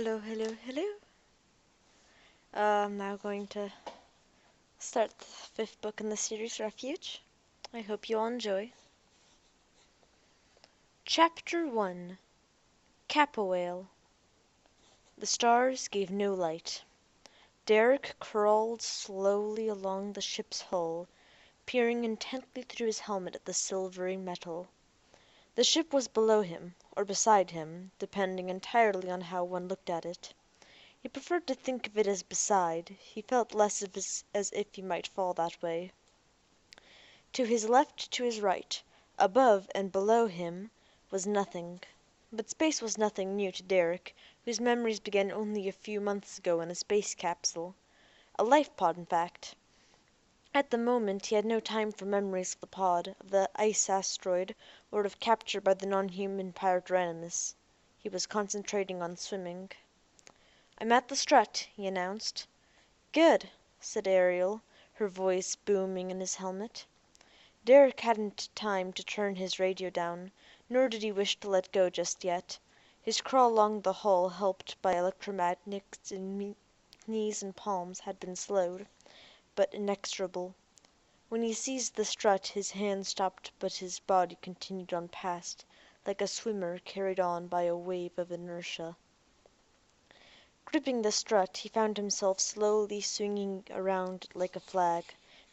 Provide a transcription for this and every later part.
Hello, hello, hello. I'm now going to start the fifth book in the series, Refuge. I hope you all enjoy. Chapter 1 Kappa Whale. The stars gave no light. Derek crawled slowly along the ship's hull, peering intently through his helmet at the silvery metal. The ship was below him, or beside him, depending entirely on how one looked at it. He preferred to think of it as beside. He felt less as if he might fall that way. To his left, to his right, above and below him, was nothing. But space was nothing new to Derek, whose memories began only a few months ago in a space capsule. A life pod, in fact. At the moment he had no time for memories of the pod, of the ice asteroid, or of capture by the non-human pirate Ranimus. He was concentrating on swimming. "I'm at the strut," he announced. "Good," said Ariel, her voice booming in his helmet. Derek hadn't time to turn his radio down, nor did he wish to let go just yet. His crawl along the hull, helped by electromagnets in knees and palms, had been slowed, but inexorable. When he seized the strut his hand stopped, but his body continued on past, like a swimmer carried on by a wave of inertia. Gripping the strut, he found himself slowly swinging around like a flag,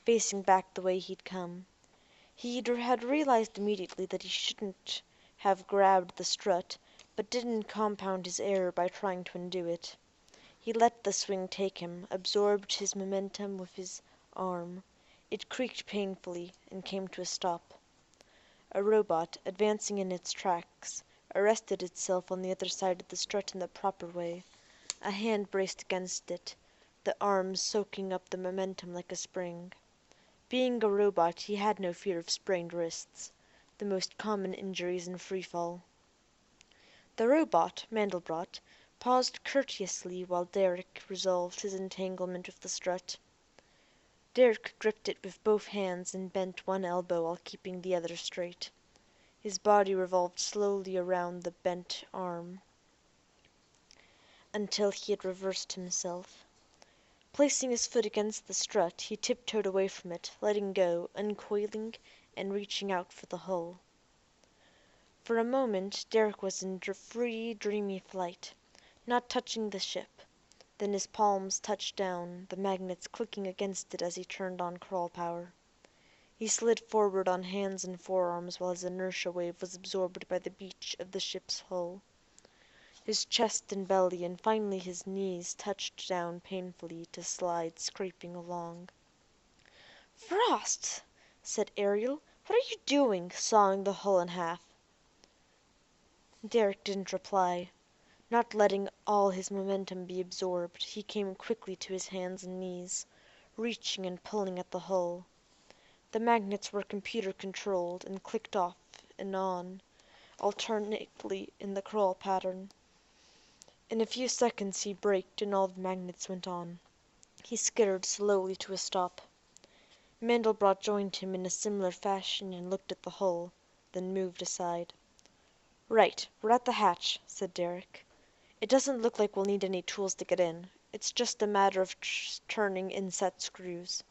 facing back the way he'd come. He had realized immediately that he shouldn't have grabbed the strut, but didn't compound his error by trying to undo it. He let the swing take him, absorbed his momentum with his arm. It creaked painfully and came to a stop. A robot, advancing in its tracks, arrested itself on the other side of the strut in the proper way. A hand braced against it, the arm soaking up the momentum like a spring. Being a robot, he had no fear of sprained wrists, the most common injuries in free fall. The robot, Mandelbrot, paused courteously while Derek resolved his entanglement with the strut. Derek gripped it with both hands and bent one elbow while keeping the other straight. His body revolved slowly around the bent arm until he had reversed himself. Placing his foot against the strut, he tiptoed away from it, letting go, uncoiling, and reaching out for the hull. For a moment Derek was in free, dreamy flight, not touching the ship. Then his palms touched down, the magnets clicking against it as he turned on crawl power. He slid forward on hands and forearms while his inertia wave was absorbed by the beach of the ship's hull. His chest and belly and finally his knees touched down painfully to slide scraping along. "Frost!" said Ariel. "What are you doing, sawing the hull in half?" Derek didn't reply. Not letting all his momentum be absorbed, he came quickly to his hands and knees, reaching and pulling at the hull. The magnets were computer-controlled and clicked off and on, alternately in the crawl pattern. In a few seconds he braked and all the magnets went on. He skittered slowly to a stop. Mandelbrot joined him in a similar fashion and looked at the hull, then moved aside. "Right, we're at the hatch," said Derek. "It doesn't look like we'll need any tools to get in. It's just a matter of turning inset screws."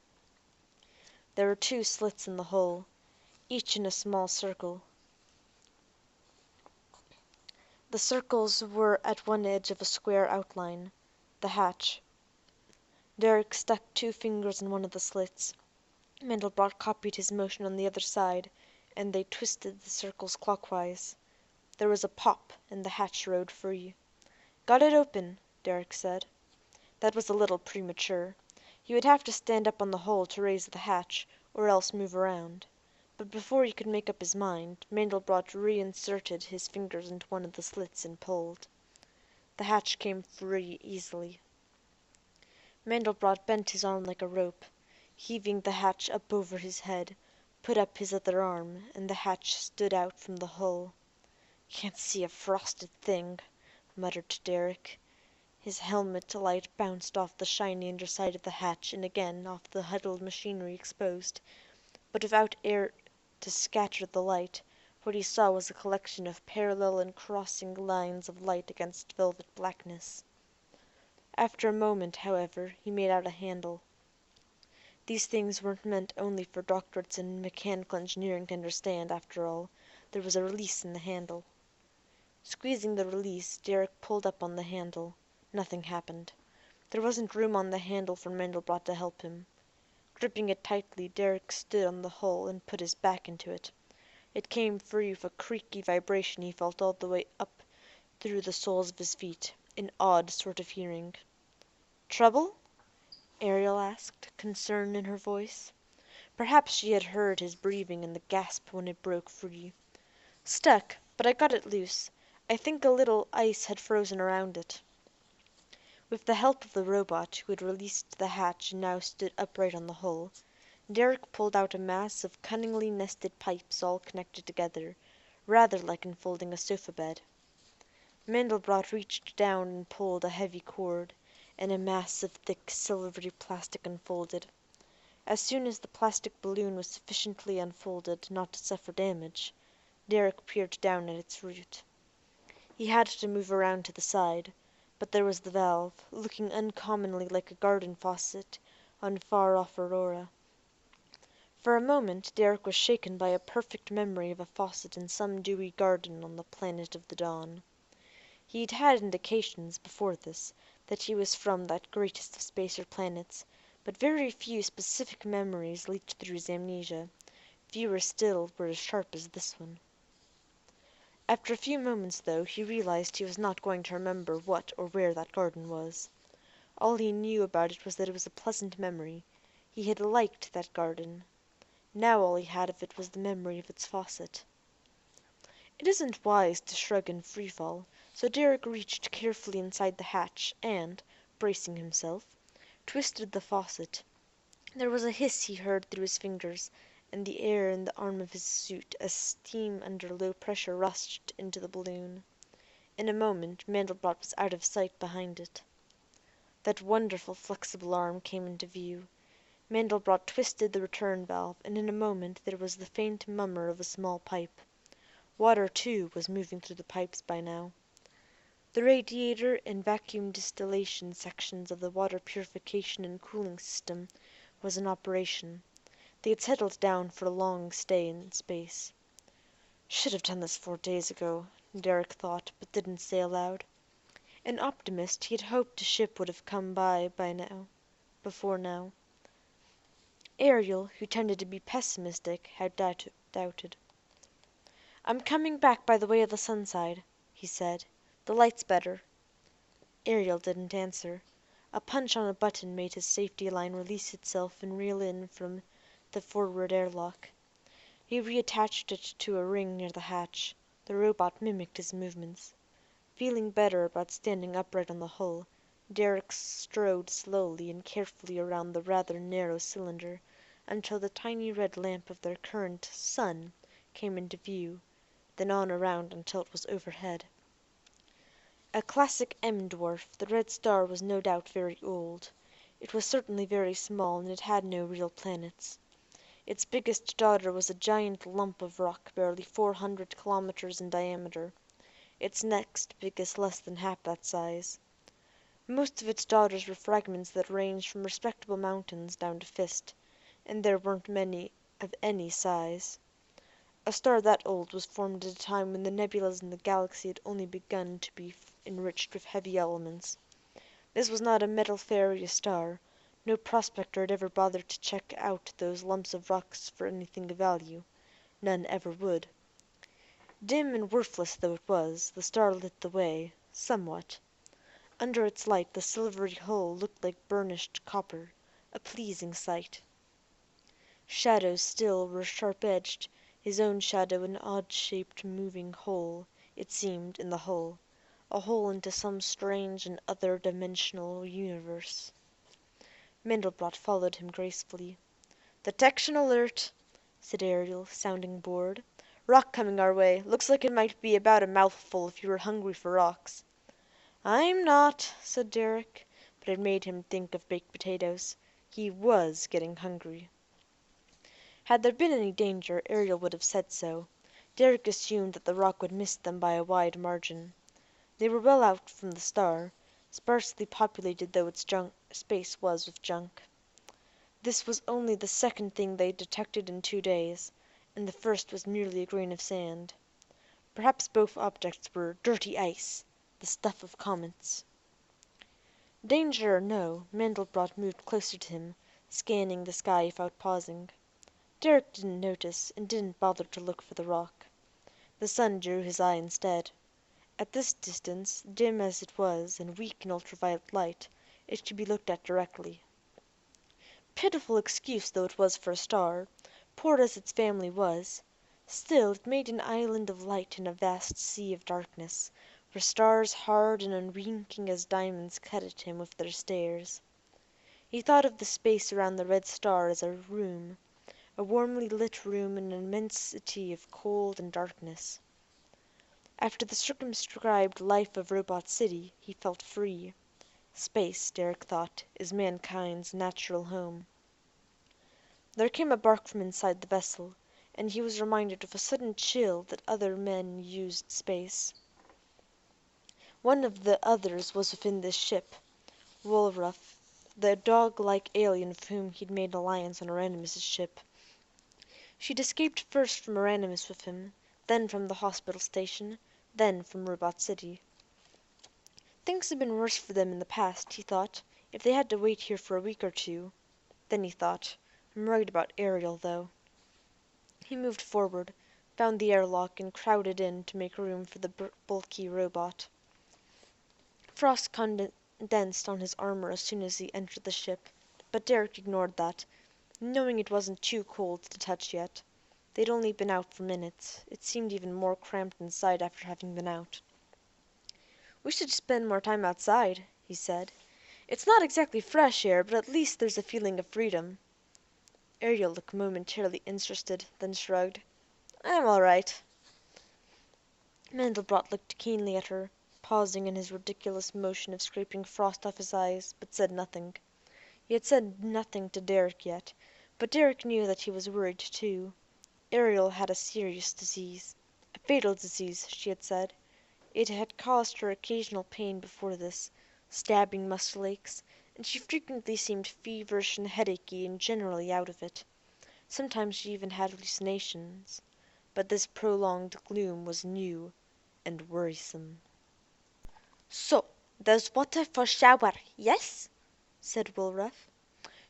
There were 2 slits in the hull, each in a small circle. The circles were at one edge of a square outline, the hatch. Derek stuck 2 fingers in one of the slits. Mandelbrot copied his motion on the other side, and they twisted the circles clockwise. There was a pop, and the hatch rode free. "Got it open," Derek said. That was a little premature. He would have to stand up on the hull to raise the hatch, or else move around. But before he could make up his mind, Mandelbrot reinserted his fingers into one of the slits and pulled. The hatch came free easily. Mandelbrot bent his arm like a rope, heaving the hatch up over his head, put up his other arm, and the hatch stood out from the hull. "Can't see a frosted thing," muttered Derek. His helmet light bounced off the shiny underside of the hatch and again off the huddled machinery exposed, but without air to scatter the light, What he saw was a collection of parallel and crossing lines of light against velvet blackness. After a moment, however, he made out a handle. These things weren't meant only for doctorates in mechanical engineering to understand, after all. There was a release in the handle. Squeezing the release, Derek pulled up on the handle. Nothing happened. There wasn't room on the handle for Mandelbrot to help him. Gripping it tightly, Derek stood on the hull and put his back into it. It came free with a creaky vibration he felt all the way up through the soles of his feet, an odd sort of hearing. "Trouble?" Ariel asked, concern in her voice. Perhaps she had heard his breathing and the gasp when it broke free. "Stuck, but I got it loose. I think a little ice had frozen around it." With the help of the robot, who had released the hatch and now stood upright on the hull, Derek pulled out a mass of cunningly nested pipes all connected together, rather like unfolding a sofa bed. Mandelbrot reached down and pulled a heavy cord, and a mass of thick silvery plastic unfolded. As soon as the plastic balloon was sufficiently unfolded not to suffer damage, Derek peered down at its root. He had to move around to the side, but there was the valve, looking uncommonly like a garden faucet on far-off Aurora. For a moment Derek was shaken by a perfect memory of a faucet in some dewy garden on the planet of the dawn. He had had indications, before this, that he was from that greatest of spacer planets, but very few specific memories leaked through his amnesia. Fewer still were as sharp as this one. After a few moments, though, he realized he was not going to remember what or where that garden was. All he knew about it was that it was a pleasant memory. He had liked that garden. Now all he had of it was the memory of its faucet. It isn't wise to shrug in free fall, so Derek reached carefully inside the hatch and, bracing himself, twisted the faucet. There was a hiss he heard through his fingers, and the air in the arm of his suit as steam under low pressure rushed into the balloon. In a moment Mandelbrot was out of sight behind it. That wonderful flexible arm came into view. Mandelbrot twisted the return valve, and in a moment there was the faint murmur of a small pipe. Water, too, was moving through the pipes by now. The radiator and vacuum distillation sections of the water purification and cooling system was in operation. They had settled down for a long stay in space. "Should have done this 4 days ago," Derek thought, but didn't say aloud. An optimist, he had hoped a ship would have come before now. Ariel, who tended to be pessimistic, had doubted. "I'm coming back by the way of the Sunside," he said. "The light's better." Ariel didn't answer. A punch on a button made his safety line release itself and reel in from the forward airlock. He reattached it to a ring near the hatch. The robot mimicked his movements. Feeling better about standing upright on the hull, Derek strode slowly and carefully around the rather narrow cylinder until the tiny red lamp of their current sun came into view, then on around until it was overhead. A classic M dwarf, the red star was no doubt very old. It was certainly very small, and it had no real planets. Its biggest daughter was a giant lump of rock barely 400 kilometers in diameter. Its next biggest less than half that size. Most of its daughters were fragments that ranged from respectable mountains down to fist, and there weren't many of any size. A star that old was formed at a time when the nebulas in the galaxy had only begun to be enriched with heavy elements. This was not a metal-farious star. No prospector had ever bothered to check out those lumps of rocks for anything of value. None ever would. Dim and worthless though it was, the star lit the way, somewhat. Under its light the silvery hull looked like burnished copper, a pleasing sight. Shadows still were sharp-edged, his own shadow an odd-shaped moving hole, it seemed, in the hull, a hole into some strange and other-dimensional universe. Mandelbrot followed him gracefully. "Detection alert," said Ariel, sounding bored. "Rock coming our way. Looks like it might be about a mouthful if you were hungry for rocks." "I'm not," said Derek, but it made him think of baked potatoes. He was getting hungry. Had there been any danger, Ariel would have said so. Derek assumed that the rock would miss them by a wide margin. They were well out from the star, sparsely populated though its space was with junk. This was only the second thing they detected in 2 days, and the first was merely a grain of sand. Perhaps both objects were dirty ice, the stuff of comets. Danger or no, Mandelbrot moved closer to him, scanning the sky without pausing. Derek didn't notice, and didn't bother to look for the rock. The sun drew his eye instead. At this distance, dim as it was, and weak in ultraviolet light, it could be looked at directly. Pitiful excuse though it was for a star, poor as its family was, still it made an island of light in a vast sea of darkness, where stars hard and unwinking as diamonds cut at him with their stares. He thought of the space around the red star as a room, a warmly lit room in an immensity of cold and darkness. After the circumscribed life of Robot City, he felt free. Space, Derek thought, is mankind's natural home. There came a bark from inside the vessel, and he was reminded with a sudden chill that other men used space. One of the others was within this ship, Woolruff, the dog-like alien with whom he'd made alliance on Aranimus's ship. She'd escaped first from Aranimus with him, then from the hospital station, then from Robot City. Things had been worse for them in the past, he thought, if they had to wait here for a week or two. Then he thought, I'm worried about Ariel, though. He moved forward, found the airlock, and crowded in to make room for the bulky robot. Frost condensed on his armor as soon as he entered the ship, but Derek ignored that, knowing it wasn't too cold to touch yet. They'd only been out for minutes. It seemed even more cramped inside after having been out. "We should spend more time outside," he said. "It's not exactly fresh air, but at least there's a feeling of freedom." Ariel looked momentarily interested, then shrugged. "I'm all right." Mandelbrot looked keenly at her, pausing in his ridiculous motion of scraping frost off his eyes, but said nothing. He had said nothing to Derek yet, but Derek knew that he was worried too. Ariel had a serious disease. A fatal disease, she had said. It had caused her occasional pain before this, stabbing muscle aches, and she frequently seemed feverish and headachy and generally out of it. Sometimes she even had hallucinations. But this prolonged gloom was new and worrisome. "So, there's water for shower, yes?" said Woolruff.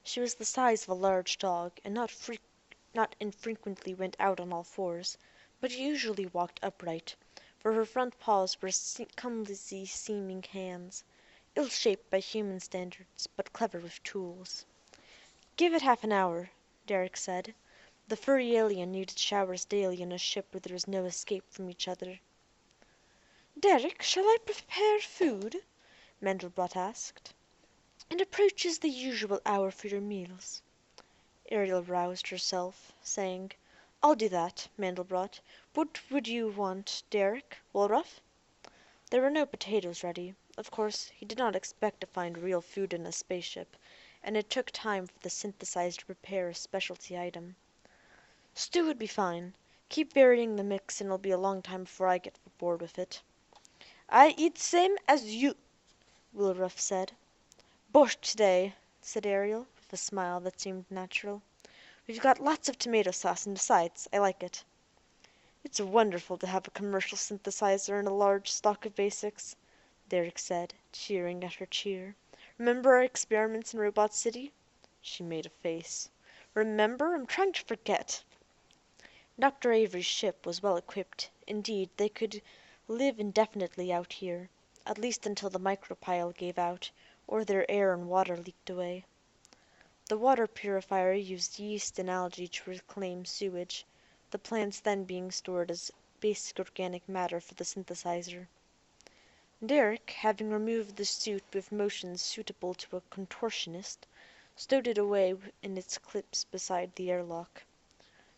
She was the size of a large dog, and not infrequently went out on all fours, but usually walked upright, for her front paws were clumsy seeming hands, ill-shaped by human standards, but clever with tools. "Give it half an hour," Derek said. The furry alien needed showers daily in a ship where there was no escape from each other. "Derek, shall I prepare food?" Mandelbrot asked. "It approaches the usual hour for your meals." Ariel roused herself, saying, "I'll do that, Mandelbrot. What would you want, Derek? Woolruff?" There were no potatoes ready. Of course, he did not expect to find real food in a spaceship, and it took time for the synthesizer to prepare a specialty item. "Stew would be fine. Keep varying the mix and it'll be a long time before I get bored with it." "I eat same as you," Woolruff said. "Borscht today," said Ariel, with a smile that seemed natural. "We've got lots of tomato sauce, and besides, I like it." "It's wonderful to have a commercial synthesizer and a large stock of basics," Derek said, cheering at her cheer. "Remember our experiments in Robot City?" She made a face. "Remember? I'm trying to forget." Dr. Avery's ship was well equipped. Indeed, they could live indefinitely out here, at least until the micropile gave out, or their air and water leaked away. The water purifier used yeast and algae to reclaim sewage, the plants then being stored as basic organic matter for the synthesizer. Derek, having removed the suit with motions suitable to a contortionist, stowed it away in its clips beside the airlock.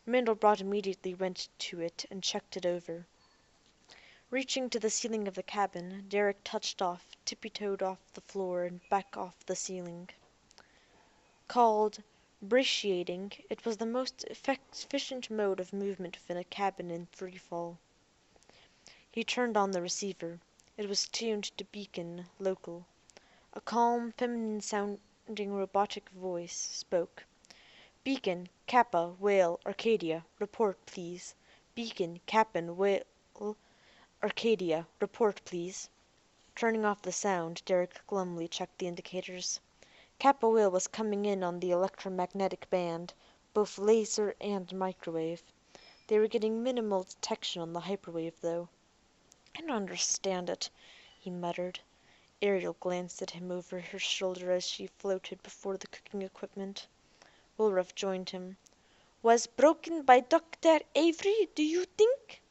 Mandelbrot immediately went to it and checked it over. Reaching to the ceiling of the cabin, Derek touched off, tippy-toed off the floor and back off the ceiling. Called Brachiating, it was the most efficient mode of movement within a cabin in free fall. He turned on the receiver. It was tuned to Beacon, local. A calm, feminine-sounding robotic voice spoke. "Beacon, Kappa, Whale, Arcadia. Report, please. Beacon, Kappa, Whale, Arcadia. Report, please." Turning off the sound, Derek glumly checked the indicators. Kappa Whale was coming in on the electromagnetic band, both laser and microwave. They were getting minimal detection on the hyperwave, though. "I don't understand it," he muttered. Ariel glanced at him over her shoulder as she floated before the cooking equipment. Woolruff joined him. "Was broken by Dr. Avery, do you think?"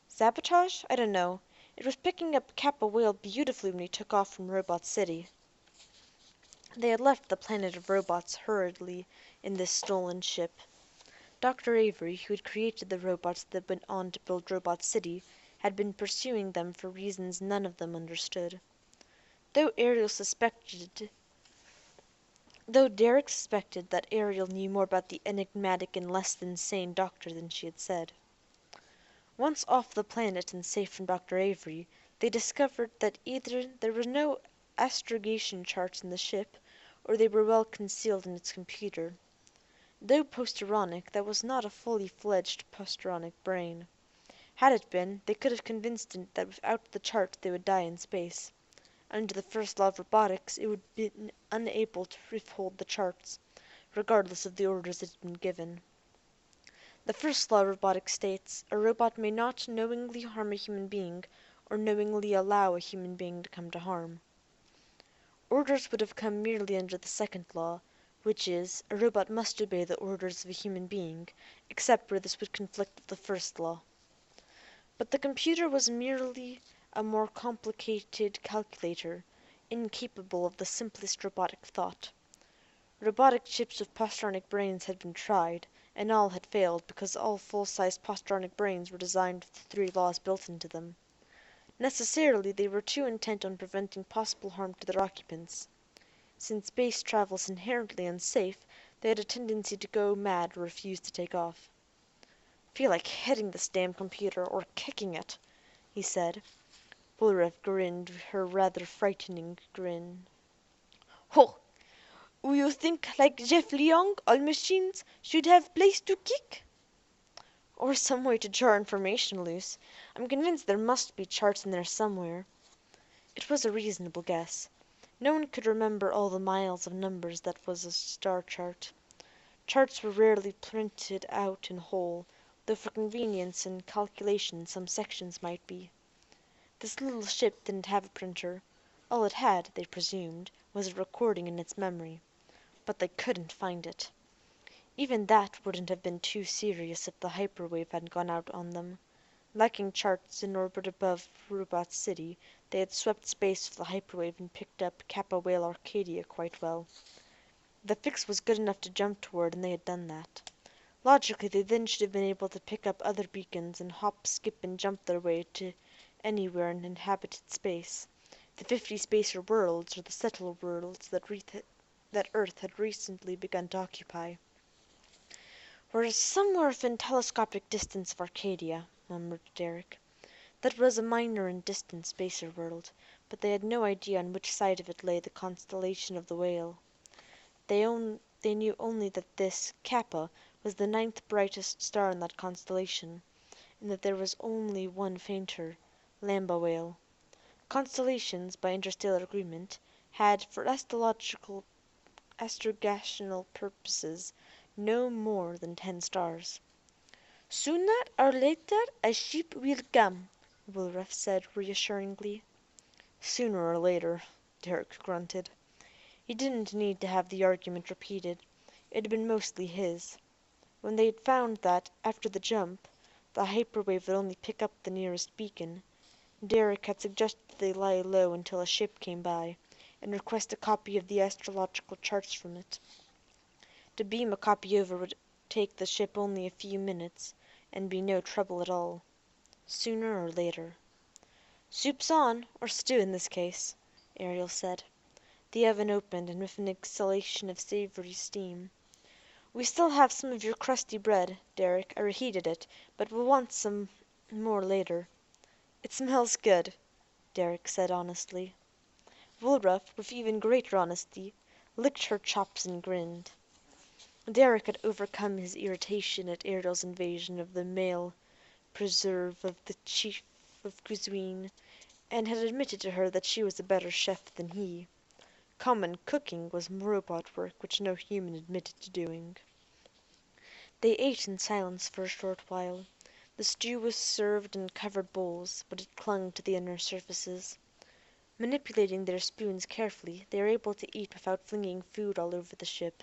"Sabotage? I don't know. It was picking up Kappa Whale beautifully when he took off from Robot City." They had left the planet of robots hurriedly in this stolen ship. Dr. Avery, who had created the robots that went on to build Robot City, had been pursuing them for reasons none of them understood. Though Derek suspected that Ariel knew more about the enigmatic and less than sane doctor than she had said. Once off the planet and safe from Dr. Avery, they discovered that either there were no astrogation charts in the ship, or they were well concealed in its computer. Though posteronic, that was not a fully fledged posteronic brain. Had it been, they could have convinced it that without the charts they would die in space. Under the first law of robotics, it would be unable to withhold the charts, regardless of the orders it had been given. The first law of robotics states, a robot may not knowingly harm a human being, or knowingly allow a human being to come to harm. Orders would have come merely under the second law, which is, a robot must obey the orders of a human being, except where this would conflict with the first law. But the computer was merely a more complicated calculator, incapable of the simplest robotic thought. Robotic chips with postronic brains had been tried, and all had failed because all full-sized postronic brains were designed with the three laws built into them. Necessarily, they were too intent on preventing possible harm to their occupants. Since space travel is inherently unsafe, they had a tendency to go mad or refuse to take off. "Feel like hitting this damn computer, or kicking it," he said. Woolruff grinned her rather frightening grin. "Ho! You think, like Jeff Leong, all machines should have place to kick?" "Or some way to jar information loose. I'm convinced there must be charts in there somewhere." It was a reasonable guess. No one could remember all the miles of numbers that was a star chart. Charts were rarely printed out in whole, though for convenience and calculation some sections might be. This little ship didn't have a printer. All it had, they presumed, was a recording in its memory. But they couldn't find it. Even that wouldn't have been too serious if the hyperwave hadn't gone out on them. Lacking charts in orbit above Robot City, they had swept space with the hyperwave and picked up Kappa Whale Arcadia quite well. The fix was good enough to jump toward, and they had done that. Logically, they then should have been able to pick up other beacons and hop, skip, and jump their way to anywhere in inhabited space. The 50 spacer worlds, or the settled worlds that Earth had recently begun to occupy. "We're somewhere within telescopic distance of Arcadia," murmured Derek. That was a minor and distant spacer world, but they had no idea on which side of it lay the constellation of the Whale. They knew only that this, Kappa, was the 9th brightest star in that constellation, and that there was only one fainter, Lambda Whale. Constellations, by interstellar agreement, had, for astrological purposes, no more than 10 stars. "Sooner or later a ship will come," Woolruff said reassuringly. "Sooner or later," Derek grunted. He didn't need to have the argument repeated. It had been mostly his. When they had found that, after the jump, the hyperwave would only pick up the nearest beacon, Derek had suggested they lie low until a ship came by, and request a copy of the astrological charts from it. To beam a copy over would take the ship only a few minutes, and be no trouble at all. Sooner or later. "Soup's on, or stew in this case," Ariel said. The oven opened, and with an exhalation of savory steam, We still have some of your crusty bread, Derek. I reheated it, but we'll want some more later." "It smells good," Derek said honestly. Woolruff, with even greater honesty, licked her chops and grinned. Derek had overcome his irritation at Ariel's invasion of the male preserve of the chief of cuisine, and had admitted to her that she was a better chef than he. Common cooking was robot work which no human admitted to doing. They ate in silence for a short while. The stew was served in covered bowls, but it clung to the inner surfaces. Manipulating their spoons carefully, they were able to eat without flinging food all over the ship.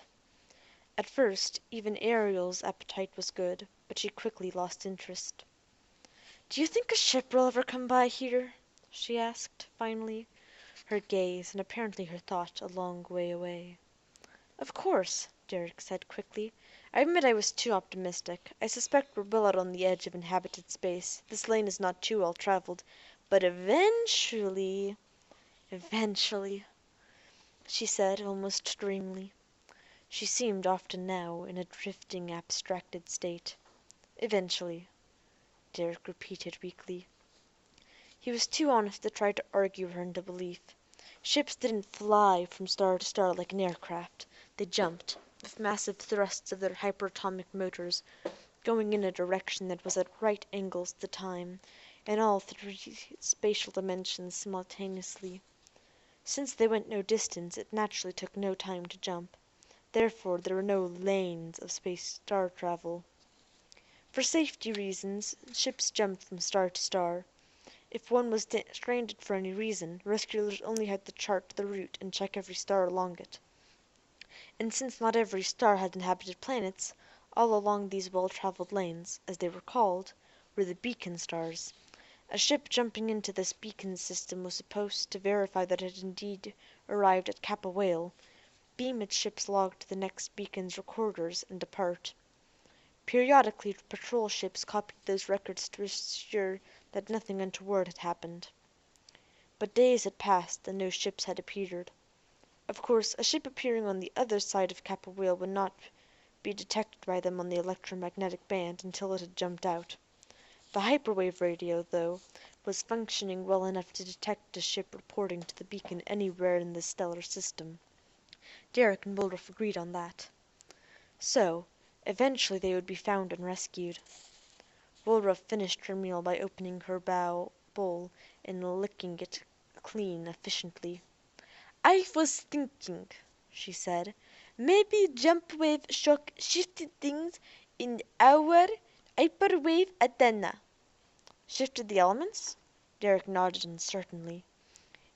At first, even Ariel's appetite was good, but she quickly lost interest. "Do you think a ship will ever come by here?" she asked, finally, her gaze, and apparently her thought, a long way away. "Of course," Derek said quickly. "I admit I was too optimistic. I suspect we're well out on the edge of inhabited space. This lane is not too well traveled, but eventually, she said, almost dreamily. She seemed often now in a drifting, abstracted state. "Eventually," Derek repeated weakly. He was too honest to try to argue her into belief. Ships didn't fly from star to star like an aircraft. They jumped, with massive thrusts of their hyperatomic motors, going in a direction that was at right angles to time, in all three spatial dimensions simultaneously. Since they went no distance, it naturally took no time to jump. Therefore, there were no lanes of space star travel. For safety reasons, ships jumped from star to star. If one was stranded for any reason, rescuers only had to chart the route and check every star along it. And since not every star had inhabited planets, all along these well-traveled lanes, as they were called, were the beacon stars. A ship jumping into this beacon system was supposed to verify that it had indeed arrived at Kappa Whale, beam its ship's log to the next beacon's recorders, and depart. Periodically, patrol ships copied those records to assure that nothing untoward had happened. But days had passed, and no ships had appeared. Of course, a ship appearing on the other side of Kappa Whale would not be detected by them on the electromagnetic band until it had jumped out. The hyperwave radio, though, was functioning well enough to detect a ship reporting to the beacon anywhere in the stellar system. Derek and Woolruff agreed on that. So, eventually they would be found and rescued. Woolruff finished her meal by opening her bowl and licking it clean efficiently. "I was thinking," she said, "maybe jump wave shock shifted things in our hyperwave antenna." "Shifted the elements?" Derek nodded uncertainly.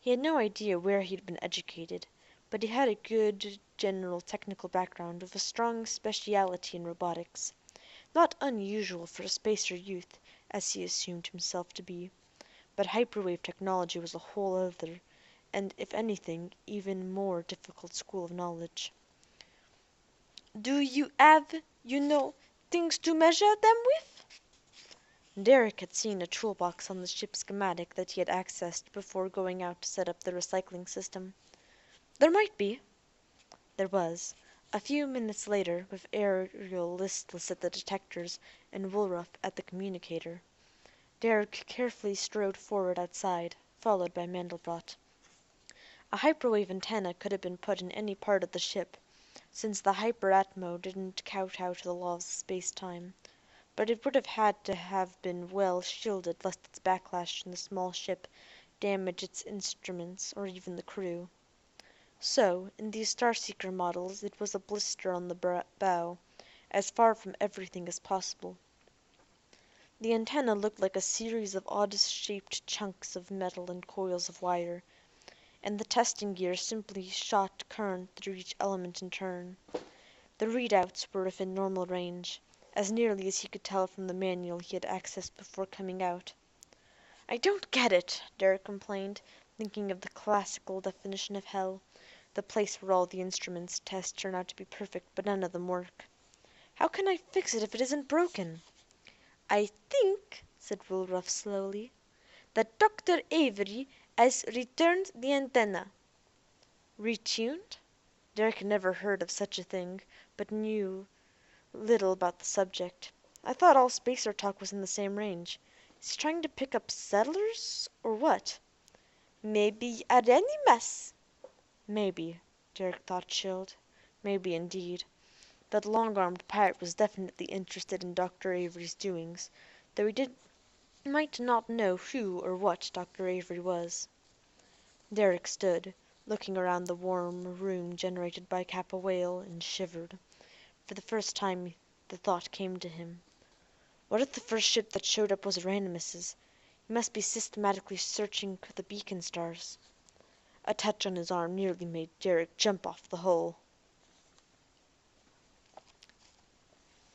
He had no idea where he had been educated, but he had a good general technical background with a strong speciality in robotics. Not unusual for a spacer youth, as he assumed himself to be. But hyperwave technology was a whole other, and if anything, even more difficult school of knowledge. "Do you have, things to measure them with?" Derek had seen a toolbox on the ship's schematic that he had accessed before going out to set up the recycling system. "There might be." There was. A few minutes later, with Ariel listless at the detectors and Woolruff at the communicator, Derek carefully strode forward outside, followed by Mandelbrot. A hyperwave antenna could have been put in any part of the ship, since the hyperatmo didn't kowtow to the laws of space-time, but it would have had to have been well shielded lest its backlash from the small ship damage its instruments or even the crew. So, in these Starseeker models, it was a blister on the bow, as far from everything as possible. The antenna looked like a series of odd-shaped chunks of metal and coils of wire, and the testing gear simply shot current through each element in turn. The readouts were within normal range, as nearly as he could tell from the manual he had accessed before coming out. "I don't get it," Derek complained, thinking of the classical definition of hell, the place where all the instruments tests turn out to be perfect but none of them work. "How can I fix it if it isn't broken?" "I think," said Woolruff slowly, "that Dr. Avery has returned the antenna." "Retuned?" Derek had never heard of such a thing, but knew little about the subject. I thought all spacer talk was in the same range. Is he trying to pick up settlers, or what? Maybe Arenimas. Maybe, Derek thought, chilled. Maybe indeed. That long-armed pirate was definitely interested in Dr. Avery's doings, though might not know who or what Dr. Avery was. Derek stood, looking around the warm room generated by Kappa Whale, and shivered. For the first time the thought came to him. What if the first ship that showed up was Aranimus's? He must be systematically searching the beacon stars. A touch on his arm nearly made Derek jump off the hull.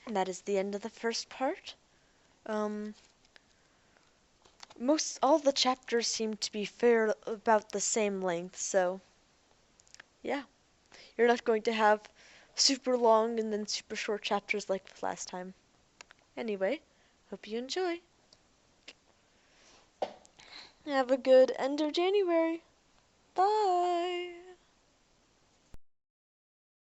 And that is the end of the first part. Most all the chapters seem to be about the same length, so yeah. You're not going to have super long and then super short chapters like last time. Anyway, hope you enjoy. Have a good end of January. Bye!